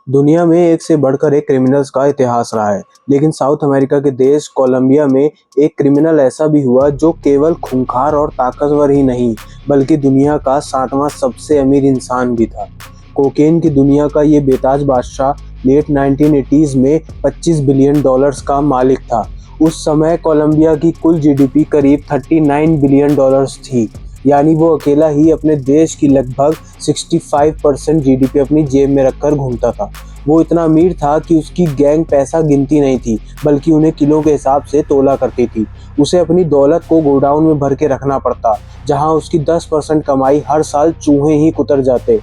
दुनिया में एक से बढ़कर एक क्रिमिनल्स का इतिहास रहा है, लेकिन साउथ अमेरिका के देश कोलंबिया में एक क्रिमिनल ऐसा भी हुआ जो केवल खूंखार और ताकतवर ही नहीं, बल्कि दुनिया का 60वां सबसे अमीर इंसान भी था। कोकेन की दुनिया का ये बेताज बादशाह लेट 1980s में $25 बिलियन का मालिक था। उस समय कोलंबिया की कुल जीडीपी करीब $39 बिलियन थी, यानी वो अकेला ही अपने देश की लगभग 65% जीडीपी अपनी जेब में रखकर घूमता था। वो इतना अमीर था कि उसकी गैंग पैसा गिनती नहीं थी, बल्कि उन्हें किलो के हिसाब से तोला करती थी। उसे अपनी दौलत को गोडाउन में भर के रखना पड़ता, जहां उसकी 10% कमाई हर साल चूहे ही कुतर जाते।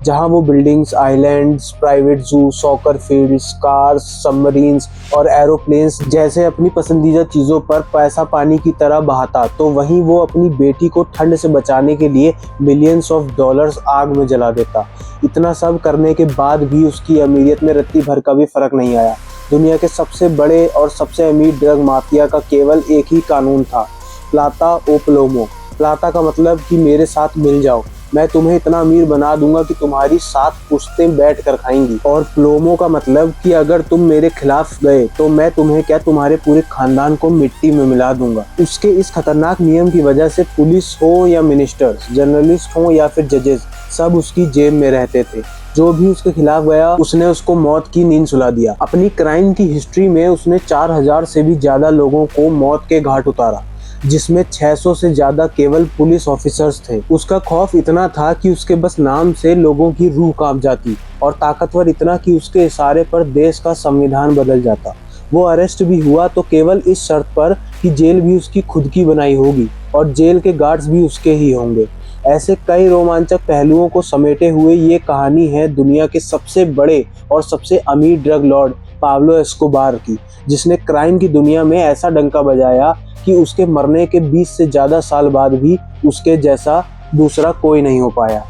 जहां वो बिल्डिंग्स, आइलैंड्स, प्राइवेट जू, सॉकर फील्ड्स, कार्स, सबमरीन्स और एरोप्लेन्स जैसे अपनी पसंदीदा चीज़ों पर पैसा पानी की तरह बहाता, तो वहीं वो अपनी बेटी को ठंड से बचाने के लिए मिलियंस ऑफ डॉलर्स आग में जला देता। इतना सब करने के बाद भी उसकी अमीरियत में रत्ती भर का भी फर्क नहीं आया। दुनिया के सबसे बड़े और सबसे अमीर ड्रग माफिया का केवल एक ही कानून था, प्लाता ओ प्लोमो। प्लाता का मतलब कि मेरे साथ मिल जाओ, मैं तुम्हें इतना अमीर बना दूंगा कि तुम्हारी 7 पुश्तें बैठ कर खाएंगी। और प्लोमो का मतलब कि अगर तुम मेरे खिलाफ गए तो मैं तुम्हें क्या, तुम्हारे पूरे खानदान को मिट्टी में मिला दूंगा। उसके इस खतरनाक नियम की वजह से पुलिस हो या मिनिस्टर्स, जर्नलिस्ट हो या फिर जजेस, सब उसकी जेब में रहते थे। जो भी उसके खिलाफ गया उसने उसको मौत की नींद सुला दिया। अपनी क्राइम की हिस्ट्री में उसने 4000 से भी ज्यादा लोगों को मौत के घाट उतारा, जिसमें 600 से ज्यादा केवल पुलिस ऑफिसर्स थे। उसका खौफ इतना था कि उसके बस नाम से लोगों की रूह कांप जाती, और ताकतवर इतना कि उसके इशारे पर देश का संविधान बदल जाता। वो अरेस्ट भी हुआ तो केवल इस शर्त पर कि जेल भी उसकी खुद की बनाई होगी और जेल के गार्ड्स भी उसके ही होंगे। ऐसे कई रोमांचक पहलुओं को समेटे हुए ये कहानी है दुनिया के सबसे बड़े और सबसे अमीर ड्रग लॉर्ड पाब्लो एस्कोबार की, जिसने क्राइम की दुनिया में ऐसा डंका बजाया कि उसके मरने के 20 से ज्यादा साल बाद भी उसके जैसा दूसरा कोई नहीं हो पाया।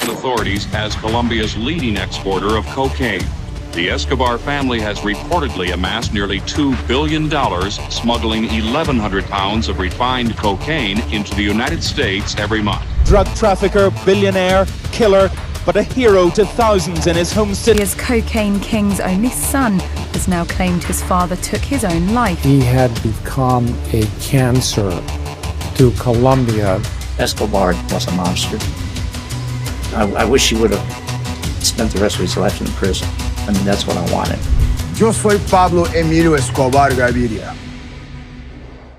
Authorities as Colombia's leading exporter of cocaine. The Escobar family has reportedly amassed nearly $2 billion smuggling 1,100 pounds of refined cocaine into the United States every month. Drug trafficker, billionaire, killer, but a hero to thousands in his home city. As Cocaine King's only son has now claimed his father took his own life. He had become a cancer to Colombia. Escobar was a monster. I wish he would have spent the rest of his life in prison. I mean, that's what I wanted. Yo soy Pablo Emilio Escobar Gaviria.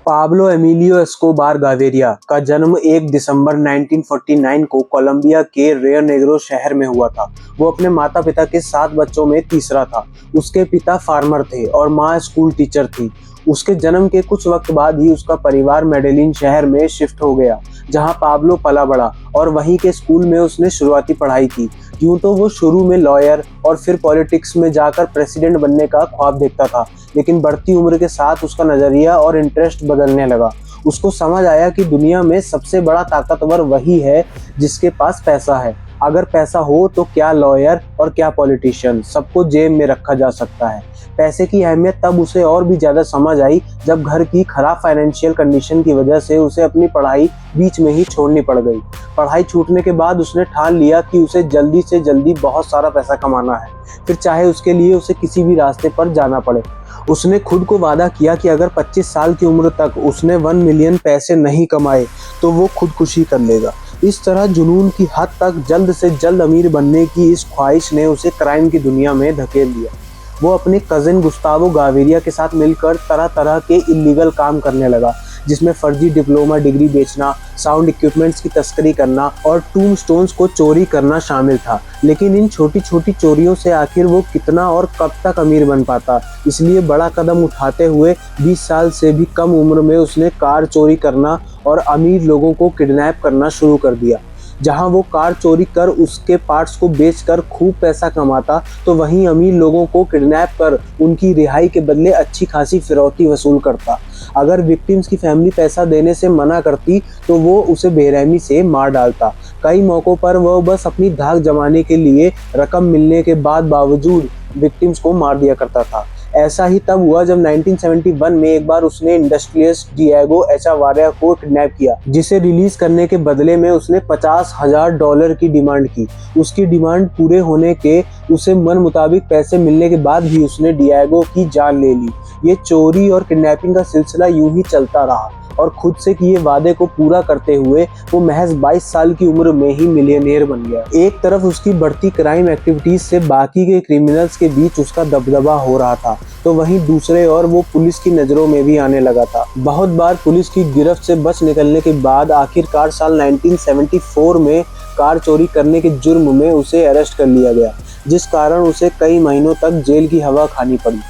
Pablo Emilio Escobar Gaviria का जन्म 1 दिसंबर 1949 को Colombia के Rio Negro शहर में हुआ था। वो अपने माता पिता के 7 बच्चों में तीसरा था। उसके पिता फार्मर थे और माँ स्कूल टीचर थी। उसके जन्म के कुछ वक्त बाद ही उसका परिवार मेडेलिन शहर में शिफ्ट हो गया, जहां पाब्लो पला बड़ा और वहीं के स्कूल में उसने शुरुआती पढ़ाई की। यूं तो वो शुरू में लॉयर और फिर पॉलिटिक्स में जाकर प्रेसिडेंट बनने का ख्वाब देखता था, लेकिन बढ़ती उम्र के साथ उसका नजरिया और इंटरेस्ट बदलने लगा। उसको समझ आया कि दुनिया में सबसे बड़ा ताकतवर वही है जिसके पास पैसा है। अगर पैसा हो तो क्या लॉयर और क्या पॉलिटिशियन, सबको जेब में रखा जा सकता है। पैसे की अहमियत तब उसे और भी ज़्यादा समझ आई जब घर की खराब फाइनेंशियल कंडीशन की वजह से उसे अपनी पढ़ाई बीच में ही छोड़नी पड़ गई। पढ़ाई छूटने के बाद उसने ठान लिया कि उसे जल्दी से जल्दी बहुत सारा पैसा कमाना है, फिर चाहे उसके लिए उसे किसी भी रास्ते पर जाना पड़े। उसने खुद को वादा किया कि अगर 25 साल की उम्र तक उसने 1 मिलियन पैसे नहीं कमाए तो वो खुदकुशी कर लेगा। इस तरह जुनून की हद तक जल्द से जल्द अमीर बनने की इस ख्वाहिश ने उसे क्राइम की दुनिया में धकेल दिया। वो अपने कजिन गुस्तावो गावेरिया के साथ मिलकर तरह तरह के इलीगल काम करने लगा, जिसमें फर्जी डिप्लोमा डिग्री बेचना, साउंड इक्विपमेंट्स की तस्करी करना और टूम स्टोन्स को चोरी करना शामिल था। लेकिन इन छोटी छोटी चोरियों से आखिर वो कितना और कब तक अमीर बन पाता, इसलिए बड़ा कदम उठाते हुए 20 साल से भी कम उम्र में उसने कार चोरी करना और अमीर लोगों को किडनैप करना शुरू कर दिया। जहां वो कार चोरी कर उसके पार्ट्स को बेचकर खूब पैसा कमाता, तो वहीं अमीर लोगों को किडनैप कर उनकी रिहाई के बदले अच्छी खासी फिरौती वसूल करता। अगर विक्टिम्स की फैमिली पैसा देने से मना करती तो वो उसे बेरहमी से मार डालता। कई मौक़ों पर वह बस अपनी धाक जमाने के लिए रकम मिलने के बावजूद विक्टिम्स को मार दिया करता था। ऐसा ही तब हुआ जब 1971 में एक बार उसने इंडस्ट्रियलिस्ट डिएगो एचावारिया को किडनैप किया, जिसे रिलीज करने के बदले में उसने $50,000 की डिमांड की। उसकी डिमांड पूरे होने के उसे मन मुताबिक पैसे मिलने के बाद भी उसने डिएगो की जान ले ली। ये चोरी और किडनैपिंग का सिलसिला यूं ही चलता रहा और खुद से किए वादे को पूरा करते हुए वो महज 22 साल की उम्र में ही मिलियनेयर बन गया। एक तरफ उसकी बढ़ती क्राइम एक्टिविटीज से बाकी के क्रिमिनल्स के बीच उसका दबदबा हो रहा था, तो वहीं दूसरे ओर वो पुलिस की नजरों में भी आने लगा था। बहुत बार पुलिस की गिरफ्त से बच निकलने के बाद आखिरकार साल 1974 में कार चोरी करने के जुर्म में उसे अरेस्ट कर लिया गया, जिस कारण उसे कई महीनों तक जेल की हवा खानी पड़ी।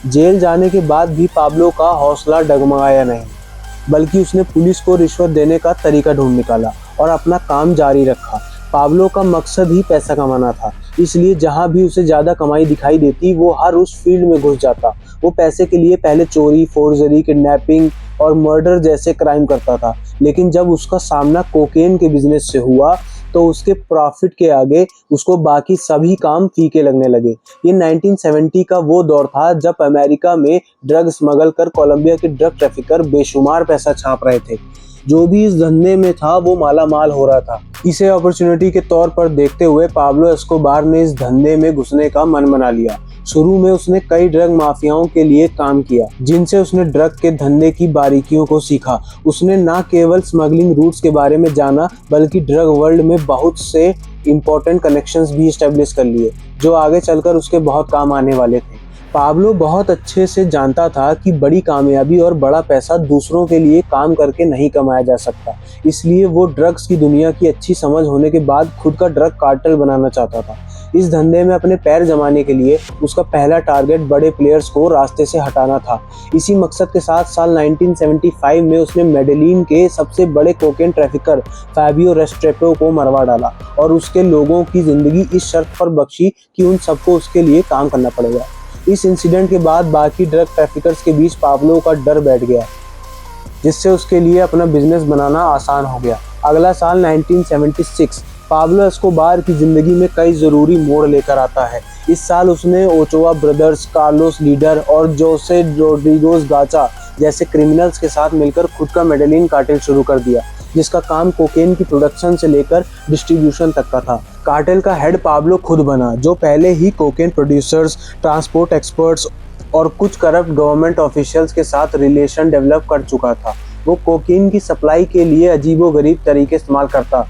जेल जाने के बाद भी पाब्लो का हौसला डगमगाया नहीं, बल्कि उसने पुलिस को रिश्वत देने का तरीका ढूंढ निकाला और अपना काम जारी रखा। पाब्लो का मकसद ही पैसा कमाना था, इसलिए जहां भी उसे ज्यादा कमाई दिखाई देती वो हर उस फील्ड में घुस जाता। वो पैसे के लिए पहले चोरी, फोर्जरी, किडनैपिंग और मर्डर जैसे क्राइम करता था, लेकिन जब उसका सामना कोकेन के बिजनेस से हुआ तो उसके प्रॉफिट के आगे उसको बाकी सभी काम फीके लगने लगे। ये 1970 का वो दौर था जब अमेरिका में ड्रग स्मगल कर कोलंबिया के ड्रग ट्रैफिकर बेशुमार पैसा छाप रहे थे। जो भी इस धंधे में था वो माला माल हो रहा था। इसे अपॉर्चुनिटी के तौर पर देखते हुए पाब्लो एस्कोबार ने इस धंधे में घुसने का मन बना लिया। शुरू में उसने कई ड्रग माफियाओं के लिए काम किया, जिनसे उसने ड्रग के धंधे की बारीकियों को सीखा। उसने न केवल स्मगलिंग रूट्स के बारे में जाना, बल्कि ड्रग वर्ल्ड में बहुत से इम्पोर्टेंट कनेक्शंस भी एस्टेब्लिश कर लिए, जो आगे चलकर उसके बहुत काम आने वाले थे। पाब्लो बहुत अच्छे से जानता था कि बड़ी कामयाबी और बड़ा पैसा दूसरों के लिए काम करके नहीं कमाया जा सकता, इसलिए वो ड्रग्स की दुनिया की अच्छी समझ होने के बाद खुद का ड्रग कार्टेल बनाना चाहता था। इस धंधे में अपने पैर जमाने के लिए उसका पहला टारगेट बड़े प्लेयर्स को रास्ते से हटाना था। इसी मकसद के साथ साल 1975 में उसने मेडेलिन के सबसे बड़े कोकेन ट्रैफिकर फैबियो रेस्ट्रेपो को मरवा डाला और उसके लोगों की जिंदगी इस शर्त पर बख्शी कि उन सबको उसके लिए काम करना पड़ेगा। इस इंसिडेंट के बाद बाकी ड्रग ट्रैफिकर्स के बीच पाब्लो का डर बैठ गया, जिससे उसके लिए अपना बिजनेस बनाना आसान हो गया। अगला साल 1976 पाब्लो एस्कोबार की जिंदगी में कई जरूरी मोड़ लेकर आता है। इस साल उसने ओचोआ ब्रदर्स, कार्लोस लीडर और जोसे रोड्रिगोस गाचा जैसे क्रिमिनल्स के साथ मिलकर खुद का मेडेलिन कार्टेल शुरू कर दिया, जिसका काम कोकेन की प्रोडक्शन से लेकर डिस्ट्रीब्यूशन तक का था। कार्टेल का हेड पाब्लो खुद बना, जो पहले ही कोकेन प्रोड्यूसर्स, ट्रांसपोर्ट एक्सपर्ट्स और कुछ करप्ट गवर्नमेंट ऑफिशियल्स के साथ रिलेशन डेवलप कर चुका था। वो कोकेन की सप्लाई के लिए अजीबोगरीब तरीके इस्तेमाल करता,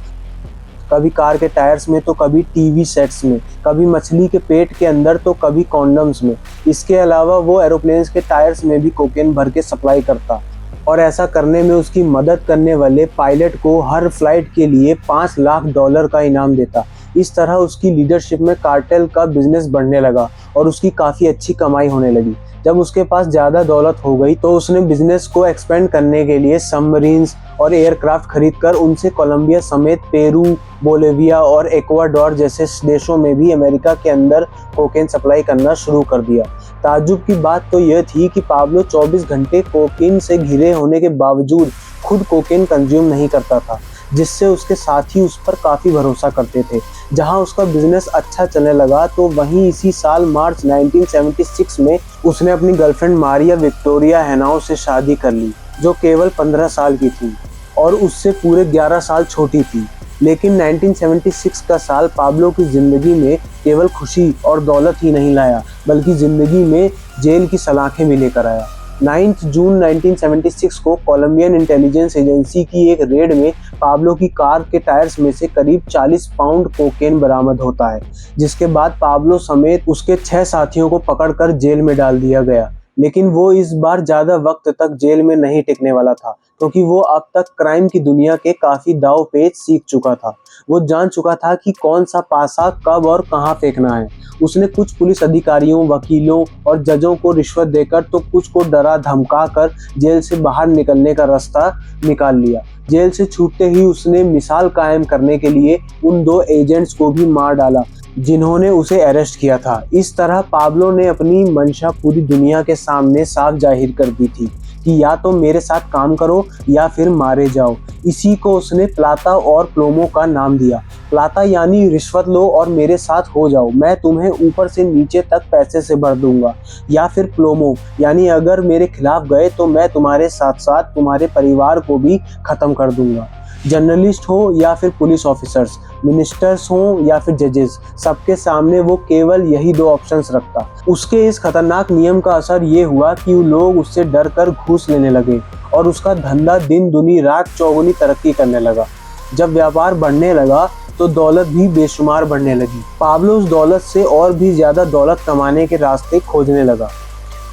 कभी कार के टायर्स में तो कभी टीवी सेट्स में, कभी मछली के पेट के अंदर तो कभी कॉन्डम्स में। इसके अलावा वो एरोप्लेन्स के टायर्स में भी कोकेन भर के सप्लाई करता और ऐसा करने में उसकी मदद करने वाले पायलट को हर फ्लाइट के लिए $5 लाख का इनाम देता। इस तरह उसकी लीडरशिप में कार्टेल का बिजनेस बढ़ने लगा और उसकी काफ़ी अच्छी कमाई होने लगी। जब उसके पास ज़्यादा दौलत हो गई तो उसने बिजनेस को एक्सपेंड करने के लिए सबमरीन्स और एयरक्राफ्ट खरीदकर उनसे कोलंबिया समेत पेरू, बोलिविया और इक्वाडोर जैसे देशों में भी अमेरिका के अंदर कोकेन सप्लाई करना शुरू कर दिया। ताज्जुब की बात तो यह थी कि पाब्लो 24 घंटे कोकेन से घिरे होने के बावजूद खुद कोकेन कंज्यूम नहीं करता था, जिससे उसके साथी उस पर काफ़ी भरोसा करते थे। जहां उसका बिजनेस अच्छा चलने लगा तो वहीं इसी साल मार्च 1976 में उसने अपनी गर्लफ्रेंड मारिया विक्टोरिया हेनाओ से शादी कर ली, जो केवल 15 साल की थी और उससे पूरे 11 साल छोटी थी। लेकिन 1976 का साल पाब्लो की ज़िंदगी में केवल खुशी और दौलत ही नहीं लाया, बल्कि ज़िंदगी में जेल की सलाखें भी लेकर आया। 9 जून 1976 को कोलंबियन इंटेलिजेंस एजेंसी की एक रेड में पाब्लो की कार के टायर्स में से करीब 40 पाउंड कोकेन बरामद होता है, जिसके बाद पाब्लो समेत उसके 6 साथियों को पकड़कर जेल में डाल दिया गया। लेकिन वो इस बार ज़्यादा वक्त तक जेल में नहीं टिकने वाला था, क्योंकि वो अब तक क्राइम की दुनिया के काफ़ी दाव पेच सीख चुका था। वो जान चुका था कि कौन सा पासा कब और कहाँ फेंकना है। उसने कुछ पुलिस अधिकारियों, वकीलों और जजों को रिश्वत देकर तो कुछ को डरा धमका कर जेल से बाहर निकलने का रास्ता निकाल लिया। जेल से छूटते ही उसने मिसाल कायम करने के लिए उन 2 एजेंट्स को भी मार डाला जिन्होंने उसे अरेस्ट किया था। इस तरह पाब्लो ने अपनी मंशा पूरी दुनिया के सामने साफ जाहिर कर दी थी कि या तो मेरे साथ काम करो या फिर मारे जाओ। इसी को उसने प्लाता और प्लोमो का नाम दिया। प्लाता यानी रिश्वत लो और मेरे साथ हो जाओ, मैं तुम्हें ऊपर से नीचे तक पैसे से भर दूंगा। या फिर प्लोमो यानी अगर मेरे खिलाफ गए तो मैं तुम्हारे साथ साथ तुम्हारे परिवार को भी खत्म कर दूंगा। जर्नलिस्ट हो या फिर पुलिस ऑफिसर्स, मिनिस्टर्स हो या फिर जजेस, सबके सामने वो केवल यही दो ऑप्शंस रखता। उसके इस खतरनाक नियम का असर ये हुआ कि लोग उससे डर कर घूस लेने लगे और उसका धंधा दिन दुनी रात चौगुनी तरक्की करने लगा। जब व्यापार बढ़ने लगा तो दौलत भी बेशुमार बढ़ने लगी। पाब्लो उस दौलत से और भी ज्यादा दौलत कमाने के रास्ते खोजने लगा।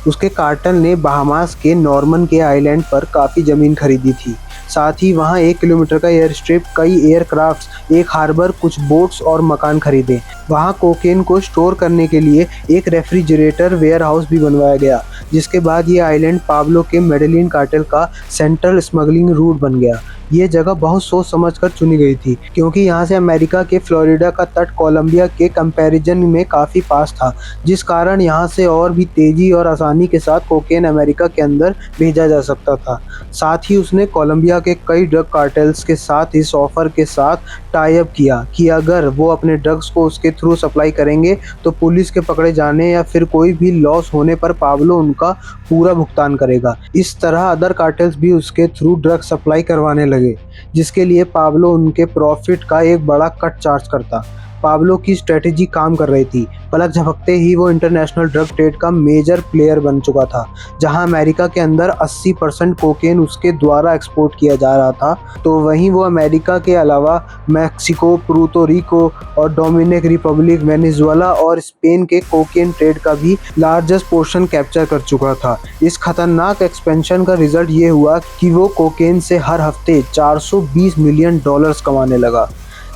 उसके कार्टेल ने बहामास के नॉर्मन के आइलैंड पर काफ़ी ज़मीन खरीदी थी। साथ ही वहाँ 1 किलोमीटर का एयर स्ट्रिप, कई एयरक्राफ्ट्स, एक हार्बर, कुछ बोट्स और मकान खरीदे। वहाँ कोकेन को स्टोर करने के लिए एक रेफ्रिजरेटर वेयर हाउस भी बनवाया गया, जिसके बाद ये आइलैंड पाब्लो के मेडेलिन कार्टेल का सेंट्रल स्मगलिंग रूट बन गया। ये जगह बहुत सोच समझकर चुनी गई थी क्योंकि यहाँ से अमेरिका के फ्लोरिडा का तट कोलंबिया के कंपैरिजन में काफ़ी पास था, जिस कारण यहाँ से और भी तेज़ी और आसानी के साथ कोकेन अमेरिका के अंदर भेजा जा सकता था। साथ ही उसने कोलंबिया के कई ड्रग कार्टेल्स के साथ इस ऑफर के साथ टाई अप किया कि अगर वो अपने ड्रग्स को उसके थ्रू सप्लाई करेंगे तो पुलिस के पकड़े जाने या फिर कोई भी लॉस होने पर पाब्लो उनका पूरा भुगतान करेगा। इस तरह अदर कार्टेल्स भी उसके थ्रू ड्रग सप्लाई करवाने लगे, जिसके लिए पाब्लो उनके प्रॉफिट का एक बड़ा कट चार्ज करता। पाब्लो की स्ट्रेटेजी काम कर रही थी। पलक झपकते ही वो इंटरनेशनल ड्रग ट्रेड का मेजर प्लेयर बन चुका था। जहां अमेरिका के अंदर 80% कोकेन उसके द्वारा एक्सपोर्ट किया जा रहा था, तो वहीं वो अमेरिका के अलावा मैक्सिको, पुर्तो रिको और डोमिनिक रिपब्लिक, वेनेजुएला और स्पेन के कोकेन ट्रेड का भी लार्जेस्ट पोर्शन कैप्चर कर चुका था। इस खतरनाक एक्सपेंशन का रिजल्ट ये हुआ कि वो कोकेन से हर हफ्ते $420 मिलियन कमाने लगा,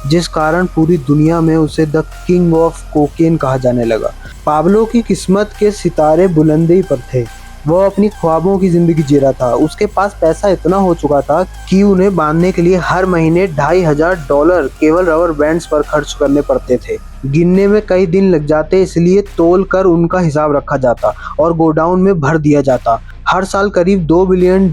जिस कारण पूरी दुनिया में उसे द किंग ऑफ कोकेन कहा जाने लगा। पाब्लो की किस्मत के सितारे बुलंदी पर थे। वो अपनी ख्वाबों की ज़िंदगी जी रहा था। उसके पास पैसा इतना हो चुका था कि उन्हें बांधने के लिए हर महीने $2500 केवल रबर बैंड्स पर खर्च करने पड़ते थे। गिनने में कई दिन लग जाते, इसलिए तोल कर उनका हिसाब रखा जाता और गोडाउन में भर दिया जाता। हर साल करीब $2 बिलियन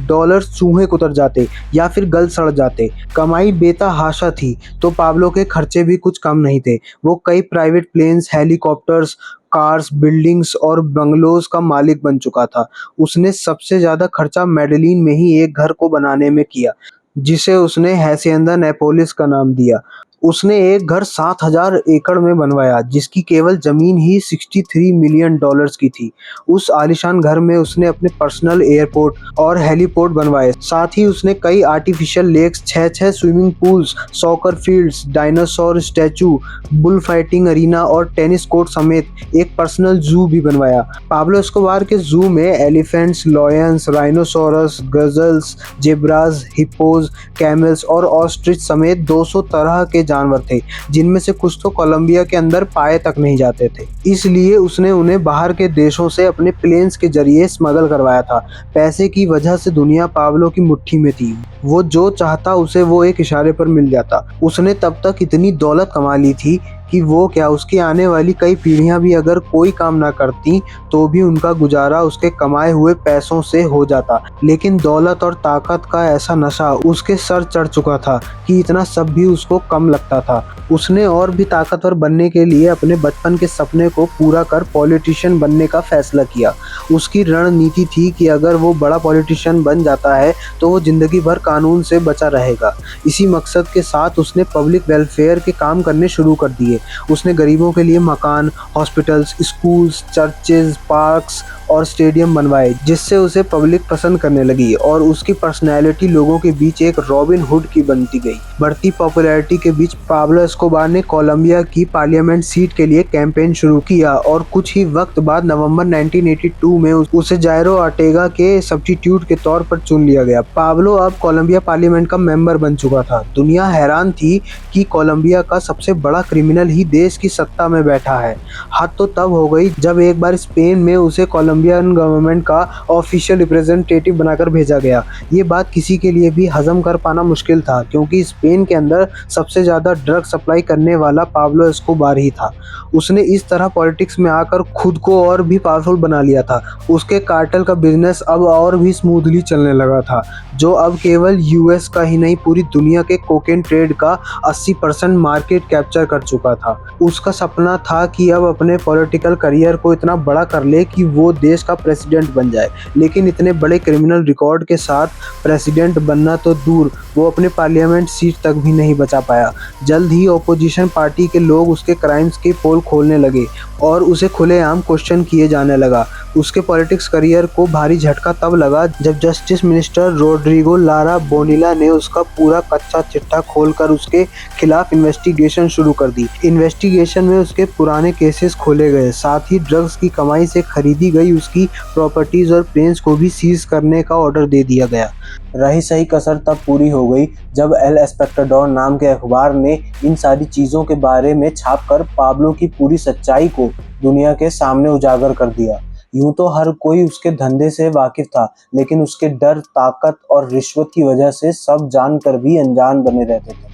चूहे कुतर जाते या फिर गल सड़ जाते। कमाई बेतहाशा थी, तो पाब्लो के खर्चे भी कुछ कम नहीं थे। वो कई private planes, helicopters, cars, buildings और बंगलोज का मालिक बन चुका था। उसने सबसे ज़्यादा खर्चा मेडेलिन में ही एक घर को बनाने में किया, जिसे उसने हैसिएंदा नेपोलिस का नाम दिया। उसने एक घर 7000 एकड़ में बनवाया, जिसकी केवल जमीन ही $63 मिलियन की थी। उस आलीशान घर में उसने अपने पर्सनल एयरपोर्ट और हेलीपोर्ट बनवाए। साथ ही उसने कई artificial lakes, 6 swimming pools, soccer fields, dinosaur statue, bull fighting arena और टेनिस कोर्ट समेत एक पर्सनल जू भी बनवाया। पाब्लो एस्कोबार के जू में elephants, lions, rhinoceros, gazelles, zebras, hippos, camels और ऑस्ट्रिच समेत 200 तरह के जानवर थे, जिनमें से कुछ तो कोलंबिया के अंदर पाए तक नहीं जाते थे। इसलिए उसने उन्हें बाहर के देशों से अपने प्लेन्स के जरिए स्मगल करवाया था। पैसे की वजह से दुनिया पाब्लो की मुट्ठी में थी। वो जो चाहता उसे वो एक इशारे पर मिल जाता। उसने तब तक इतनी दौलत कमा ली थी कि वो क्या, उसकी आने वाली कई पीढ़ियां भी अगर कोई काम ना करती तो भी उनका गुजारा उसके कमाए हुए पैसों से हो जाता। लेकिन दौलत और ताकत का ऐसा नशा उसके सर चढ़ चुका था कि इतना सब भी उसको कम लगता था। उसने और भी ताकतवर बनने के लिए अपने बचपन के सपने को पूरा कर पॉलिटिशियन बनने का फैसला किया। उसकी रणनीति थी कि अगर वो बड़ा पॉलिटिशियन बन जाता है तो वो जिंदगी भर कानून से बचा रहेगा। इसी मकसद के साथ उसने पब्लिक वेलफेयर के काम करने शुरू कर दिए। उसने गरीबों के लिए मकान, हॉस्पिटल्स, स्कूल्स, चर्चेज, पार्क्स और स्टेडियम बनवाए, जिससे उसे पब्लिक पसंद करने लगी और उसकी पर्सनैलिटी लोगों के बीच एक रॉबिन हुड की बनती गई। बढ़ती पॉपुलैरिटी के बीच पाब्लो एस्कोबार ने कोलंबिया की पार्लियामेंट सीट के लिए कैंपेन शुरू किया और कुछ ही वक्त बाद नवंबर 1982 में उसे जायरो ऑर्टेगा के सब्स्टिट्यूट के तौर पर चुन लिया गया। पाब्लो अब कोलंबिया पार्लियामेंट का मेंबर बन चुका था। दुनिया हैरान थी कि कोलंबिया का सबसे बड़ा क्रिमिनल ही देश की सत्ता में बैठा है। हद तो तब हो गई जब एक बार स्पेन में उसे कोलंबिया कोलंबियन गवर्नमेंट का ऑफिशियल रिप्रेजेंटेटिव बनाकर भेजा गया। ये बात किसी के लिए भी हजम कर पाना मुश्किल था, क्योंकि स्पेन के अंदर सबसे ज़्यादा ड्रग सप्लाई करने वाला पाब्लो एस्कोबार ही था। उसने इस तरह पॉलिटिक्स में आकर खुद को और भी पावरफुल बना लिया था। उसके कार्टेल का बिजनेस अब और भी स्मूथली चलने लगा था, जो अब केवल यूएस का ही नहीं पूरी दुनिया के कोकेन ट्रेड का 80% मार्केट कैप्चर कर चुका था। उसका सपना था कि अब अपने पॉलिटिकल करियर को इतना बड़ा कर ले कि वो देश का प्रेसिडेंट बन जाए, लेकिन इतने बड़े क्रिमिनल रिकॉर्ड के साथ प्रेसिडेंट बनना तो दूर, वो अपने पार्लियामेंट सीट तक भी नहीं बचा पाया। जल्द ही ऑपोजिशन पार्टी के लोग उसके क्राइम्स के पोल खोलने लगे और उसे खुलेआम क्वेश्चन किए जाने लगा। उसके पॉलिटिक्स करियर को भारी झटका तब लगा जब जस्टिस मिनिस्टर रोड्रिगो लारा बोनिला ने उसका पूरा कच्चा चिट्ठा खोलकर उसके खिलाफ इन्वेस्टिगेशन शुरू कर दी। इन्वेस्टिगेशन में उसके पुराने केसेस खोले गए, साथ ही ड्रग्स की कमाई से खरीदी गई उसकी प्रॉपर्टीज और प्लेन्स को भी सीज करने का ऑर्डर दे दिया गया। रही सही कसर तब पूरी हो गई जब एल एस्पेक्टाडोर नाम के अखबार ने इन सारी चीज़ों के बारे में छापकर पाब्लो की पूरी सच्चाई को दुनिया के सामने उजागर कर दिया। यूं तो हर कोई उसके धंधे से वाकिफ था, लेकिन उसके डर, ताकत और रिश्वत की वजह से सब जानकर भी अनजान बने रहते थे।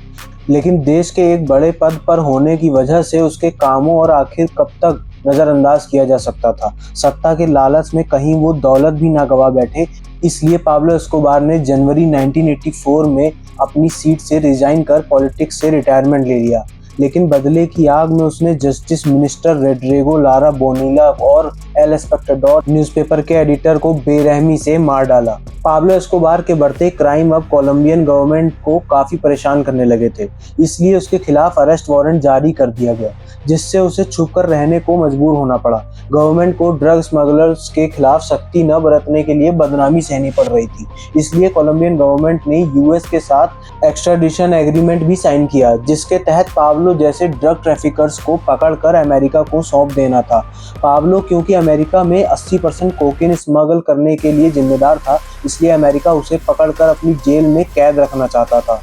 लेकिन देश के एक बड़े पद पर होने की वजह से उसके कामों और आखिर कब तक नज़रअंदाज किया जा सकता था। सत्ता के लालच में कहीं वो दौलत भी ना गवा बैठे, इसलिए पाब्लो एस्कोबार ने जनवरी 1984 में अपनी सीट से रिजाइन कर पॉलिटिक्स से रिटायरमेंट ले लिया। लेकिन बदले की आग में उसने जस्टिस मिनिस्टर रोड्रिगो लारा बोनिला और एल एस्पेक्टाडोर न्यूज़पेपर के एडिटर को बेरहमी से मार डाला। पाब्लो एस्कोबार के बढ़ते क्राइम अब कोलंबियन गवर्नमेंट को काफ़ी परेशान करने लगे थे, इसलिए उसके खिलाफ अरेस्ट वारंट जारी कर दिया गया, जिससे उसे छुपकर रहने को मजबूर होना पड़ा। गवर्नमेंट को ड्रग स्मगलर्स के खिलाफ सख्ती न बरतने के लिए बदनामी सहनी पड़ रही थी, इसलिए कोलंबियन गवर्नमेंट ने यूएस के साथ एक्स्ट्राडिशन एग्रीमेंट भी साइन किया, जिसके तहत पाब्लो जैसे ड्रग ट्रैफिकर्स को पकड़कर अमेरिका को सौंप देना था। पाब्लो क्योंकि अमेरिका में 80% कोकेन स्मगल करने के लिए जिम्मेदार था, इसलिए अमेरिका उसे पकड़कर अपनी जेल में कैद रखना चाहता था।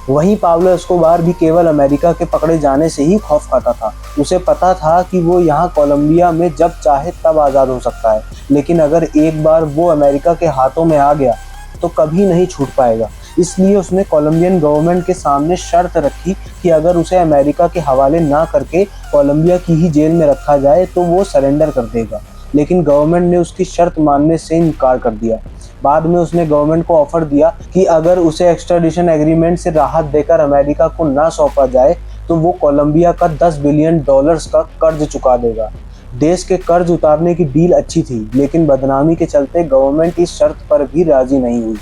वहीं पाब्लो एस्कोबार भी केवल अमेरिका के पकड़े जाने से ही खौफ खाता था। उसे पता था कि वो यहाँ कोलंबिया में जब चाहे तब आज़ाद हो सकता है, लेकिन अगर एक बार वो अमेरिका के हाथों में आ गया तो कभी नहीं छूट पाएगा। इसलिए उसने कोलंबियन गवर्नमेंट के सामने शर्त रखी कि अगर उसे अमेरिका के हवाले ना करके कोलंबिया की ही जेल में रखा जाए तो वो सरेंडर कर देगा, लेकिन गवर्नमेंट ने उसकी शर्त मानने से इनकार कर दिया। बाद में उसने गवर्नमेंट को ऑफर दिया कि अगर उसे एक्स्ट्राडिशन एग्रीमेंट से राहत देकर अमेरिका को ना सौंपा जाए तो वो कोलंबिया का $10 बिलियन का कर्ज चुका देगा। देश के कर्ज उतारने की डील अच्छी थी, लेकिन बदनामी के चलते गवर्नमेंट इस शर्त पर भी राजी नहीं हुई।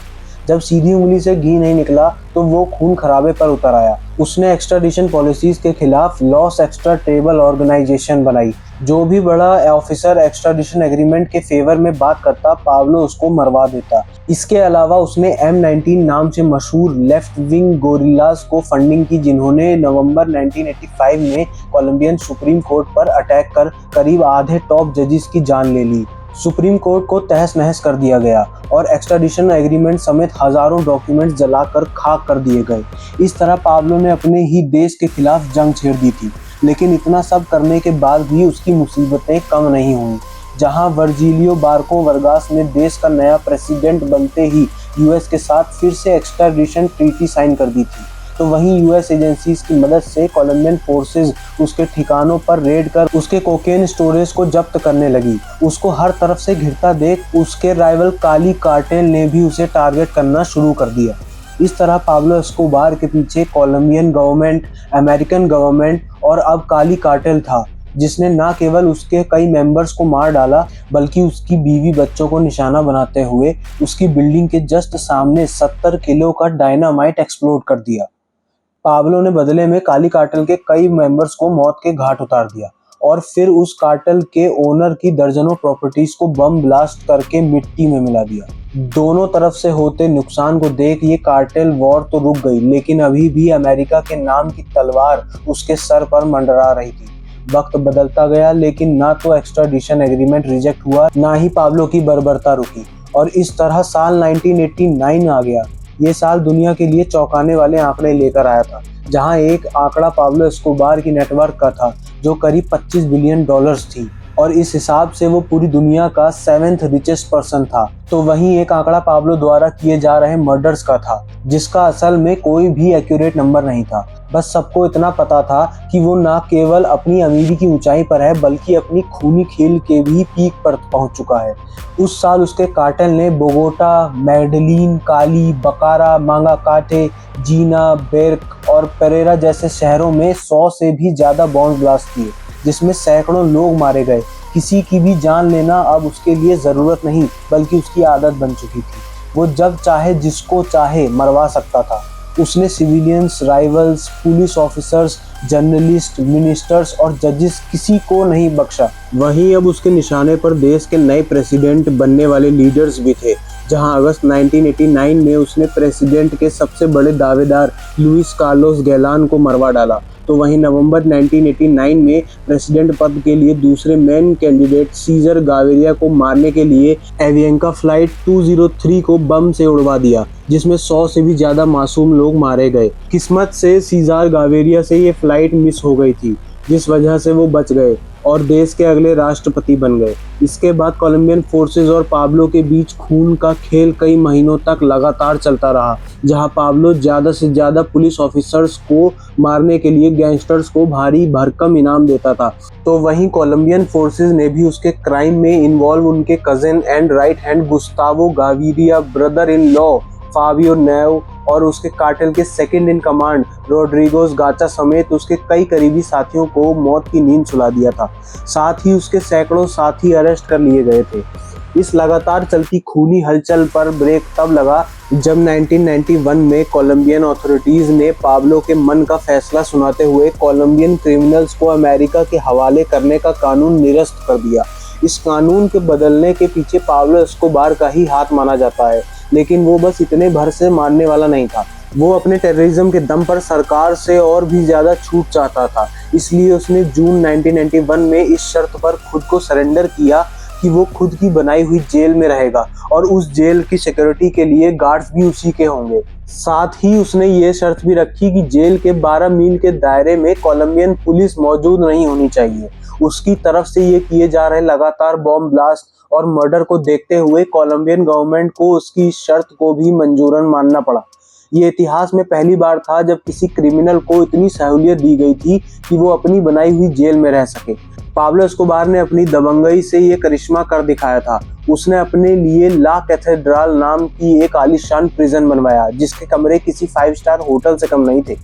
जब सीधी उंगली से घी नहीं निकला तो वो खून खराबे पर उतर आया। उसने एक्स्ट्राडिशन पॉलिसीज के खिलाफ लॉस एक्स्ट्रा ट्रेबल ऑर्गेनाइजेशन बनाई। जो भी बड़ा ऑफिसर एक्स्ट्राडिशन एग्रीमेंट के फेवर में बात करता, पाब्लो उसको मरवा देता। इसके अलावा उसने M19 नाम से मशहूर लेफ्ट विंग गोरिल्लास को फंडिंग की, जिन्होंने नवंबर 1985 में कोलंबियन सुप्रीम कोर्ट पर अटैक कर करीब आधे टॉप जजेस की जान ले ली। सुप्रीम कोर्ट को तहस नहस कर दिया गया और एक्स्ट्राडिशन एग्रीमेंट समेत हजारों डॉक्यूमेंट्स जलाकर खाक कर दिए गए। इस तरह पाब्लो ने अपने ही देश के खिलाफ जंग छेड़ दी थी, लेकिन इतना सब करने के बाद भी उसकी मुसीबतें कम नहीं हुई। जहां वर्जिलियो बार्को वर्गास ने देश का नया प्रेसिडेंट बनते ही यूएस के साथ फिर से एक्स्ट्राडिशन ट्रीटी साइन कर दी थी, तो वहीं यूएस एजेंसीज की मदद से कोलंबियन फोर्सेज उसके ठिकानों पर रेड कर उसके कोकेन स्टोरेज को जब्त करने लगी। उसको हर तरफ से घिरता देख उसके राइवल काली कार्टेल ने भी उसे टारगेट करना शुरू कर दिया। इस तरह पाब्लो एस्कोबार के पीछे कोलंबियन गवर्नमेंट, अमेरिकन गवर्नमेंट और अब काली कार्टेल था, जिसने न केवल उसके कई मेंबर्स को मार डाला, बल्कि उसकी बीवी बच्चों को निशाना बनाते हुए उसकी बिल्डिंग के जस्ट सामने 70 किलो का डायनामाइट एक्सप्लोड कर दिया। पाब्लो ने बदले में काली कार्टेल के कई मेंबर्स को मौत के घाट उतार दिया और फिर उस कार्टेल के ओनर की दर्जनों प्रॉपर्टीज को बम ब्लास्ट करके मिट्टी में मिला दिया। दोनों तरफ से होते नुकसान को देख ये कार्टेल वॉर तो रुक गई, लेकिन अभी भी अमेरिका के नाम की तलवार उसके सर पर मंडरा रही थी। वक्त बदलता गया, लेकिन ना तो एक्स्ट्राडिशन एग्रीमेंट रिजेक्ट हुआ, ना ही पाब्लो की बर्बरता रुकी, और इस तरह साल 1989 आ गया। ये साल दुनिया के लिए चौंकाने वाले आंकड़े लेकर आया था, जहां एक आंकड़ा पाब्लो एस्कोबार की नेटवर्क का था जो करीब $25 बिलियन थी। और इस हिसाब से वो पूरी दुनिया का 7th रिचेस्ट पर्सन था। तो वहीं एक आंकड़ा पाब्लो द्वारा किए जा रहे मर्डर्स का था, जिसका असल में कोई भी एक्यूरेट नंबर नहीं था। बस सबको इतना पता था कि वो ना केवल अपनी अमीरी की ऊंचाई पर है, बल्कि अपनी खूनी खेल के भी पीक पर पहुंच चुका है। उस साल उसके कार्टेल ने बोगोटा, मेडलिन, काली, बकारा, मांगाकाटे, जीना, बेर्क और पेरेरा जैसे शहरों में 100 से भी ज़्यादा बॉम्ब ब्लास्ट किए, जिसमें सैकड़ों लोग मारे गए। किसी की भी जान लेना अब उसके लिए ज़रूरत नहीं, बल्कि उसकी आदत बन चुकी थी। वो जब चाहे जिसको चाहे मरवा सकता था। उसने civilians, rivals, police officers, journalist, ministers और जजेस, किसी को नहीं बख्शा। वहीं अब उसके निशाने पर देश के नए प्रेसिडेंट बनने वाले लीडर्स भी थे। जहां अगस्त 1989 में उसने प्रेसिडेंट के सबसे बड़े दावेदार लुइस कार्लोस गैलान को मरवा डाला, तो वहीं नवंबर 1989 में प्रेसिडेंट पद के लिए दूसरे मेन कैंडिडेट सीजर गाविरिया को मारने के लिए एवियंका फ्लाइट 203 को बम से उड़वा दिया, जिसमें 100 से भी ज़्यादा मासूम लोग मारे गए। किस्मत से सीजर गाविरिया से ये फ्लाइट मिस हो गई थी, जिस वजह से वो बच गए और देश के अगले राष्ट्रपति बन गए। इसके बाद कोलंबियन फोर्सेस और पाब्लो के बीच खून का खेल कई महीनों तक लगातार चलता रहा, जहां पाब्लो ज़्यादा से ज़्यादा पुलिस ऑफिसर्स को मारने के लिए गैंगस्टर्स को भारी भरकम इनाम देता था। तो वहीं कोलंबियन फोर्सेस ने भी उसके क्राइम में इन्वॉल्व उनके cousin and right hand Gustavo Gaviria, brother in law Fabio नेव और उसके कार्टेल के सेकंड इन कमांड रोड्रिगोस गाचा समेत उसके कई करीबी साथियों को मौत की नींद सुला दिया था। साथ ही उसके सैकड़ों साथी अरेस्ट कर लिए गए थे। इस लगातार चलती खूनी हलचल पर ब्रेक तब लगा जब 1991 में कोलंबियन अथॉरिटीज ने पाब्लो के मन का फैसला सुनाते हुए कोलंबियन क्रिमिनल्स को अमेरिका के हवाले करने का कानून निरस्त कर दिया। इस कानून के बदलने के पीछे पाब्लो एस्कोबार का ही हाथ माना जाता है, लेकिन वो बस इतने भर से मानने वाला नहीं था। वो अपने टेररिज्म के दम पर सरकार से और भी ज़्यादा छूट चाहता था। इसलिए उसने जून 1991 में इस शर्त पर खुद को सरेंडर किया कि वो खुद की बनाई हुई जेल में रहेगा और उस जेल की सिक्योरिटी के लिए गार्ड्स भी उसी के होंगे। साथ ही उसने ये शर्त भी रखी कि जेल के 12 मील के दायरे में कोलंबियन पुलिस मौजूद नहीं होनी चाहिए। उसकी तरफ से ये किए जा रहे लगातार बॉम्ब ब्लास्ट और मर्डर को देखते हुए कोलंबियन गवर्नमेंट को उसकी इस शर्त को भी मंजूरन मानना पड़ा। ये इतिहास में पहली बार था जब किसी क्रिमिनल को इतनी सहूलियत दी गई थी कि वो अपनी बनाई हुई जेल में रह सके। पाब्लो एस्कोबार ने अपनी दबंगई से ये करिश्मा कर दिखाया था। उसने अपने लिए ला कैथेड्रल नाम की एक आलीशान प्रिजन बनवाया, जिसके कमरे किसी 5 स्टार होटल से कम नहीं थे।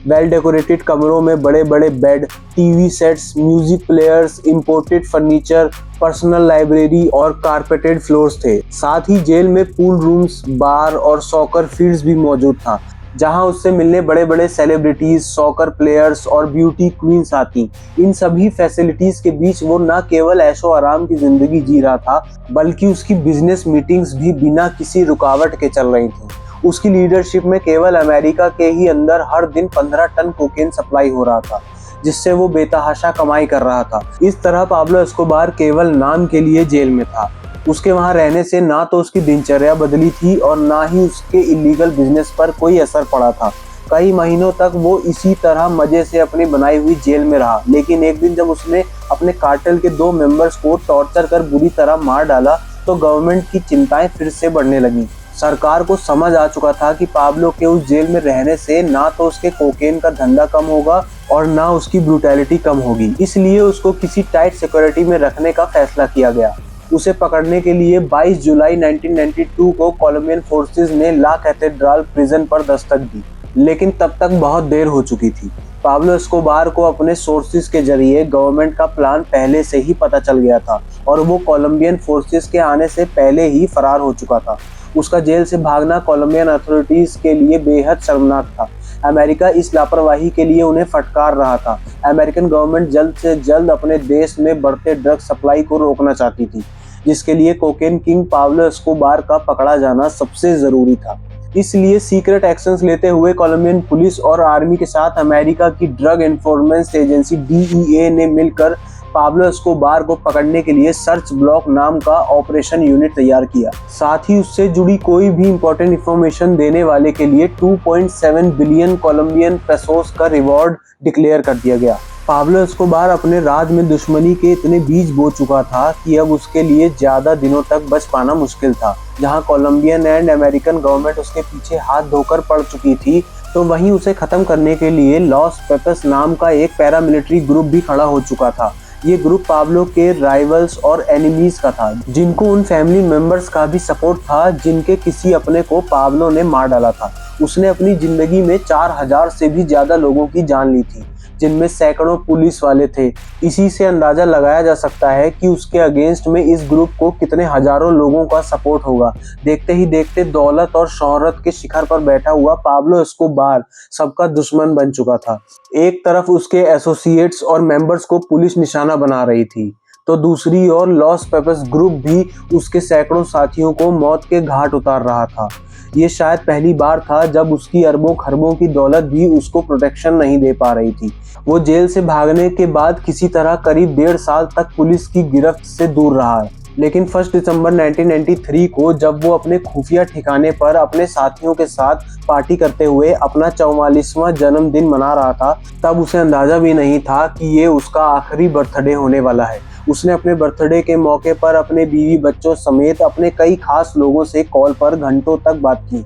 वेल डेकोरेटेड कमरों में बड़े बड़े bed, TV sets, music players, imported furniture, personal library और कारपेटेड फ्लोर्स थे। साथ ही जेल में पूल रूम्स, बार और सॉकर फील्ड्स भी मौजूद था, जहां उससे मिलने बड़े बड़े सेलिब्रिटीज, सॉकर प्लेयर्स और ब्यूटी क्वींस आती। इन सभी फैसिलिटीज के बीच वो न केवल ऐशो आराम की जिंदगी जी रहा था, बल्कि उसकी बिजनेस मीटिंग्स भी बिना किसी रुकावट के चल रही थी। उसकी लीडरशिप में केवल अमेरिका के ही अंदर हर दिन 15 टन कोकेन सप्लाई हो रहा था, जिससे वो बेतहाशा कमाई कर रहा था। इस तरह पाब्लो एस्कोबार केवल नाम के लिए जेल में था। उसके वहां रहने से ना तो उसकी दिनचर्या बदली थी और ना ही उसके इलीगल बिजनेस पर कोई असर पड़ा था। कई महीनों तक वो इसी तरह मजे से अपनी बनाई हुई जेल में रहा, लेकिन एक दिन जब उसने अपने कार्टेल के 2 मेंबर्स को टॉर्चर कर बुरी तरह मार डाला, तो गवर्नमेंट की चिंताएं फिर से बढ़ने लगी। सरकार को समझ आ चुका था कि पाब्लो के उस जेल में रहने से ना तो उसके कोकेन का धंधा कम होगा और ना उसकी ब्रूटैलिटी कम होगी। इसलिए उसको किसी टाइट सिक्योरिटी में रखने का फैसला किया गया। उसे पकड़ने के लिए 22 जुलाई 1992 को कोलंबियन फोर्सेस ने ला कैथेड्रल प्रिजन पर दस्तक दी, लेकिन तब तक बहुत देर हो चुकी थी। पाब्लो एस्कोबार को अपने सोर्सेज के जरिए गवर्नमेंट का प्लान पहले से ही पता चल गया था और वो कोलंबियन फोर्सेस के आने से पहले ही फरार हो चुका था। उसका जेल से भागना कोलंबियन अथॉरिटीज के लिए बेहद शर्मनाक था। अमेरिका इस लापरवाही के लिए उन्हें फटकार रहा था। अमेरिकन गवर्नमेंट जल्द से जल्द अपने देश में बढ़ते ड्रग सप्लाई को रोकना चाहती थी, जिसके लिए कोकेन किंग पाब्लो एस्कोबार का पकड़ा जाना सबसे जरूरी था। इसलिए सीक्रेट एक्शंस लेते हुए कोलंबियन पुलिस और आर्मी के साथ अमेरिका की ड्रग एनफोर्समेंट एजेंसी DEA ने मिलकर पाब्लो एस्कोबार को पकड़ने के लिए सर्च ब्लॉक नाम का ऑपरेशन यूनिट तैयार किया। साथ ही उससे जुड़ी कोई भी इंपॉर्टेंट इंफॉर्मेशन देने वाले के लिए 2.7 बिलियन कोलंबियन पेसोस का रिवॉर्ड डिक्लेयर कर दिया गया। पाब्लो एस्कोबार अपने राज में दुश्मनी के इतने बीज बो चुका था कि अब उसके लिए ज्यादा दिनों तक बच पाना मुश्किल था। जहां कोलंबियन एंड अमेरिकन गवर्नमेंट उसके पीछे हाथ धोकर पड़ चुकी थी, तो वहीं उसे खत्म करने के लिए लॉस पेपेस नाम का एक पैरामिलिट्री ग्रुप भी खड़ा हो चुका था। ये ग्रुप पाब्लो के राइवल्स और एनिमीज का था, जिनको उन फैमिली मेंबर्स का भी सपोर्ट था जिनके किसी अपने को पाब्लो ने मार डाला था। उसने अपनी जिंदगी में 4000 से भी ज्यादा लोगों की जान ली थी, जिनमें सैकड़ों पुलिस वाले थे। इसी से अंदाजा लगाया जा सकता है कि उसके अगेंस्ट में इस ग्रुप को कितने हजारों लोगों का सपोर्ट होगा। देखते ही देखते दौलत और शोहरत के शिखर पर बैठा हुआ पाब्लो एस्कोबार सबका दुश्मन बन चुका था। एक तरफ उसके एसोसिएट्स और मेंबर्स को पुलिस निशाना बना रही थी, तो दूसरी ओर लॉस पेपेस ग्रुप भी उसके सैकड़ों साथियों को मौत के घाट उतार रहा था। ये शायद पहली बार था जब उसकी अरबों खरबों की दौलत भी उसको प्रोटेक्शन नहीं दे पा रही थी। वो जेल से भागने के बाद किसी तरह करीब 1.5 साल तक पुलिस की गिरफ्त से दूर रहा है। लेकिन 1 दिसंबर 1993 को जब वो अपने खुफिया ठिकाने पर अपने साथियों के साथ पार्टी करते हुए अपना 44वां जन्मदिन मना रहा था, तब उसे अंदाजा भी नहीं था कि ये उसका आखिरी बर्थडे होने वाला है। उसने अपने बर्थडे के मौके पर अपने बीवी बच्चों समेत अपने कई खास लोगों से कॉल पर घंटों तक बात की,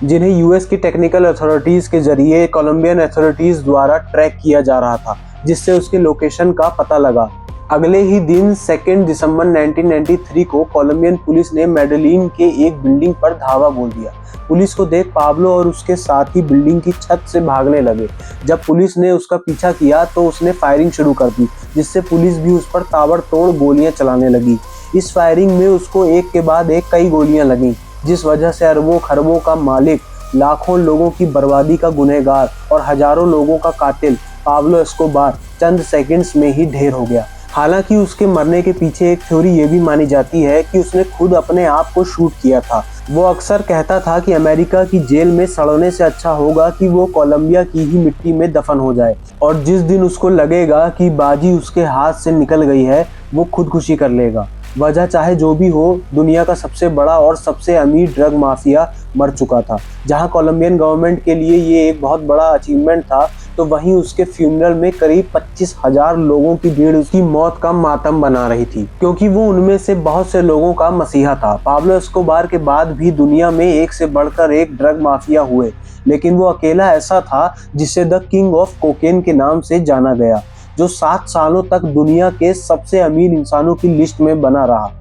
जिन्हें यूएस की टेक्निकल अथॉरिटीज के जरिए कोलंबियन अथॉरिटीज द्वारा ट्रैक किया जा रहा था, जिससे उसके लोकेशन का पता लगा। अगले ही दिन 2 दिसंबर 1993 को कोलंबियन पुलिस ने मेडेलिन के एक बिल्डिंग पर धावा बोल दिया। पुलिस को देख पाब्लो और उसके साथी बिल्डिंग की छत से भागने लगे। जब पुलिस ने उसका पीछा किया तो उसने फायरिंग शुरू कर दी, जिससे पुलिस भी उस पर ताबड़तोड़ गोलियां चलाने लगी। इस फायरिंग में उसको एक के बाद एक कई गोलियां लगीं, जिस वजह से अरबों खरबों का मालिक, लाखों लोगों की बर्बादी का गुनहगार और हजारों लोगों का कातिल पाब्लो एस्कोबार चंद सेकंड्स में ही ढेर हो गया। हालांकि उसके मरने के पीछे एक थ्योरी ये भी मानी जाती है कि उसने खुद अपने आप को शूट किया था। वो अक्सर कहता था कि अमेरिका की जेल में सड़ने से अच्छा होगा कि वो कोलंबिया की ही मिट्टी में दफन हो जाए, और जिस दिन उसको लगेगा कि बाजी उसके हाथ से निकल गई है, वो खुदकुशी कर लेगा। वजह चाहे जो भी हो, दुनिया का सबसे बड़ा और सबसे अमीर ड्रग माफिया मर चुका था। जहां कोलंबियन गवर्नमेंट के लिए ये एक बहुत बड़ा अचीवमेंट था, तो वहीं उसके फ्यूनरल में करीब 25,000 लोगों की भीड़ उसकी मौत का मातम बना रही थी, क्योंकि वो उनमें से बहुत से लोगों का मसीहा था। पाब्लो एस्कोबार के बाद भी दुनिया में एक से बढ़कर एक ड्रग माफिया हुए, लेकिन वो अकेला ऐसा था जिसे द किंग ऑफ कोकेन के नाम से जाना गया, जो 7 सालों तक दुनिया के सबसे अमीर इंसानों की लिस्ट में बना रहा।